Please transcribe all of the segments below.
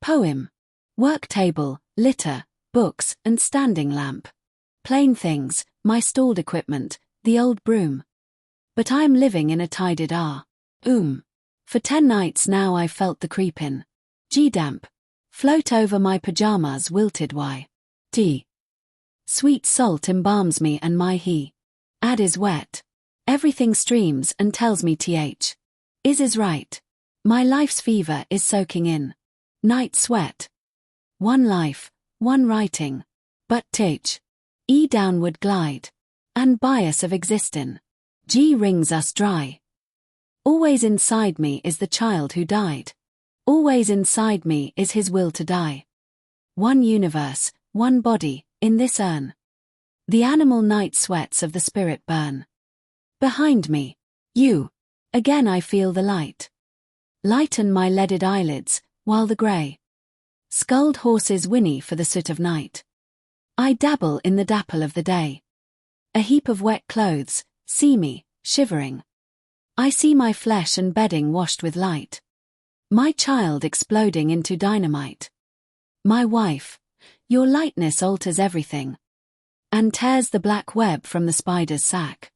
Poem. Work table, litter, books, and standing lamp. Plain things, my stalled equipment, the old broom. But I am living in a tided For 10 nights now I've felt the creepin'. Damp. Float over my pajamas wilted T. Sweet salt embalms me and my ad is wet. Everything streams and tells me is right. My life's fever is soaking in. Night sweat. One life, one writing. But downward glide. And bias of existin'. Wrings us dry. Always inside me is the child who died. Always inside me is his will to die. One universe, one body, in this urn. The animal night sweats of the spirit burn. Behind me. Again I feel the light. Lighten my leaded eyelids, while the grey skulled horses whinny for the soot of night. I dabble in the dapple of the day. A heap of wet clothes, see me, shivering. I see my flesh and bedding washed with light. My child exploding into dynamite. My wife, your lightness alters everything. And tears the black web from the spider's sack.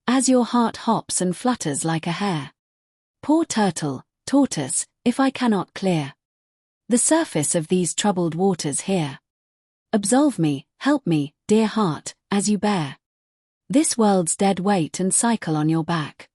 As your heart hops and flutters like a hare. Poor turtle, tortoise, if I cannot clear the surface of these troubled waters here. Absolve me, help me, dear heart, as you bear this world's dead weight and cycle on your back.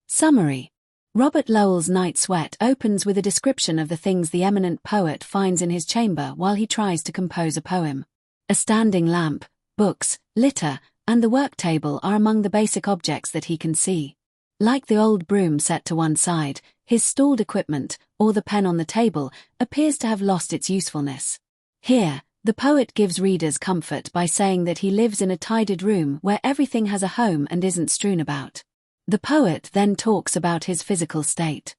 Summary. Robert Lowell's Night Sweat opens with a description of the things the eminent poet finds in his chamber while he tries to compose a poem. A standing lamp, books, litter, and the work table are among the basic objects that he can see. Like the old broom set to one side, his stalled equipment, or the pen on the table, appears to have lost its usefulness. Here, the poet gives readers comfort by saying that he lives in a tidied room where everything has a home and isn't strewn about. The poet then talks about his physical state.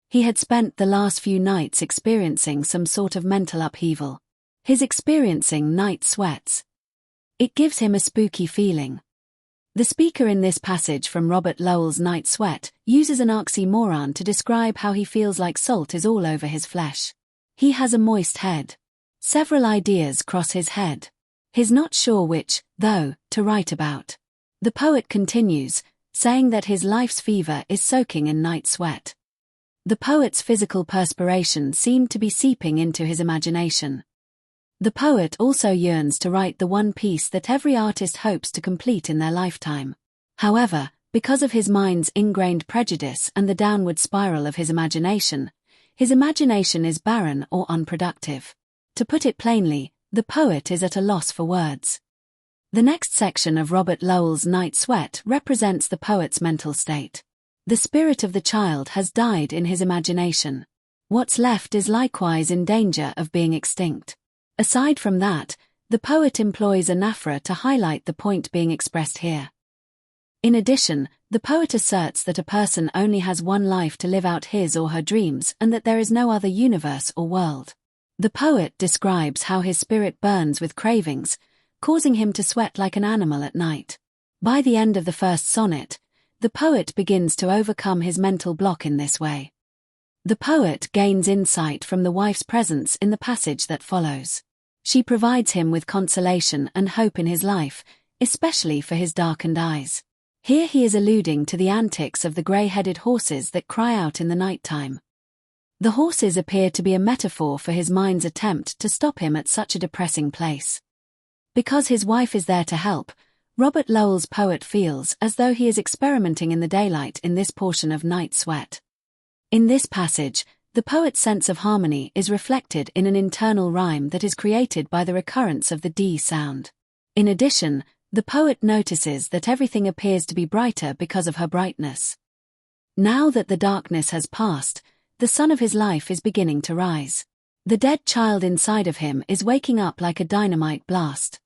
He had spent the last few nights experiencing some sort of mental upheaval. His experiencing night sweats. It gives him a spooky feeling. The speaker in this passage from Robert Lowell's Night Sweat uses an oxymoron to describe how he feels like salt is all over his flesh. He has a moist head. Several ideas cross his head. He's not sure which, though, to write about. The poet continues, saying that his life's fever is soaking in night sweat. The poet's physical perspiration seemed to be seeping into his imagination. The poet also yearns to write the one piece that every artist hopes to complete in their lifetime. However, because of his mind's ingrained prejudice and the downward spiral of his imagination is barren or unproductive. To put it plainly, the poet is at a loss for words. The next section of Robert Lowell's Night Sweat represents the poet's mental state. The spirit of the child has died in his imagination. What's left is likewise in danger of being extinct. Aside from that, the poet employs anaphora to highlight the point being expressed here. In addition, the poet asserts that a person only has one life to live out his or her dreams and that there is no other universe or world. The poet describes how his spirit burns with cravings, causing him to sweat like an animal at night. By the end of the first sonnet, the poet begins to overcome his mental block in this way. The poet gains insight from the wife's presence in the passage that follows. She provides him with consolation and hope in his life, especially for his darkened eyes. Here he is alluding to the antics of the grey-headed horses that cry out in the night-time. The horses appear to be a metaphor for his mind's attempt to stop him at such a depressing place. Because his wife is there to help, Robert Lowell's poet feels as though he is experimenting in the daylight in this portion of Night Sweat. In this passage, the poet's sense of harmony is reflected in an internal rhyme that is created by the recurrence of the D sound. In addition, the poet notices that everything appears to be brighter because of her brightness. Now that the darkness has passed, the sun of his life is beginning to rise. The dead child inside of him is waking up like a dynamite blast.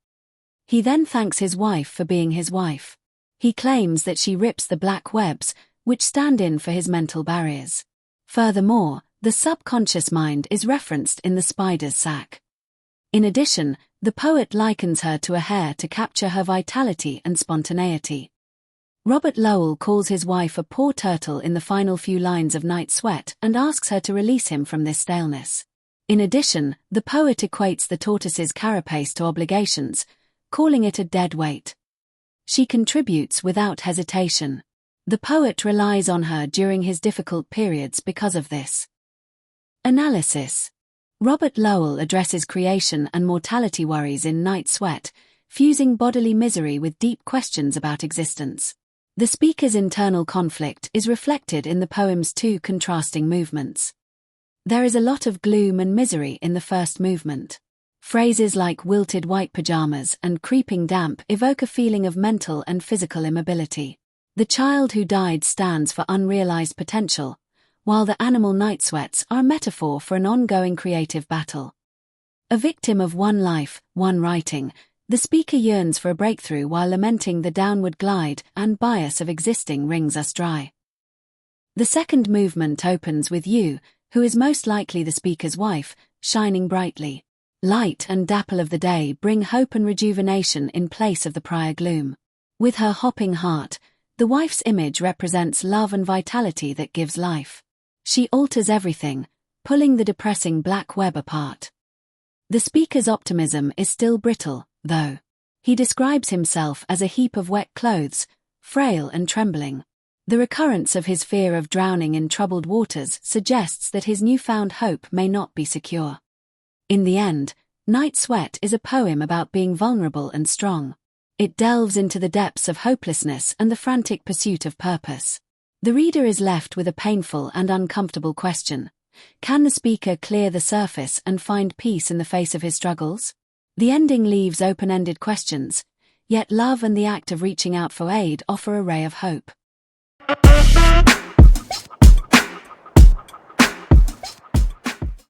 He then thanks his wife for being his wife. He claims that she rips the black webs, which stand in for his mental barriers. Furthermore, the subconscious mind is referenced in the spider's sack. In addition, the poet likens her to a hare to capture her vitality and spontaneity. Robert Lowell calls his wife a poor turtle in the final few lines of Night Sweat and asks her to release him from this staleness. In addition, the poet equates the tortoise's carapace to obligations, calling it a dead weight. She contributes without hesitation. The poet relies on her during his difficult periods because of this. Analysis. Robert Lowell addresses creation and mortality worries in Night Sweat, fusing bodily misery with deep questions about existence. The speaker's internal conflict is reflected in the poem's two contrasting movements. There is a lot of gloom and misery in the first movement. Phrases like wilted white pajamas and creeping damp evoke a feeling of mental and physical immobility. The child who died stands for unrealized potential, while the animal night sweats are a metaphor for an ongoing creative battle. A victim of one life, one writing, the speaker yearns for a breakthrough while lamenting the downward glide and bias of existing wrings us dry. The second movement opens with you, who is most likely the speaker's wife, shining brightly. Light and dapple of the day bring hope and rejuvenation in place of the prior gloom. With her hopping heart, the wife's image represents love and vitality that gives life. She alters everything, pulling the depressing black web apart. The speaker's optimism is still brittle, though. He describes himself as a heap of wet clothes, frail and trembling. The recurrence of his fear of drowning in troubled waters suggests that his newfound hope may not be secure. In the end, Night Sweat is a poem about being vulnerable and strong. It delves into the depths of hopelessness and the frantic pursuit of purpose. The reader is left with a painful and uncomfortable question. Can the speaker clear the surface and find peace in the face of his struggles? The ending leaves open-ended questions, yet love and the act of reaching out for aid offer a ray of hope.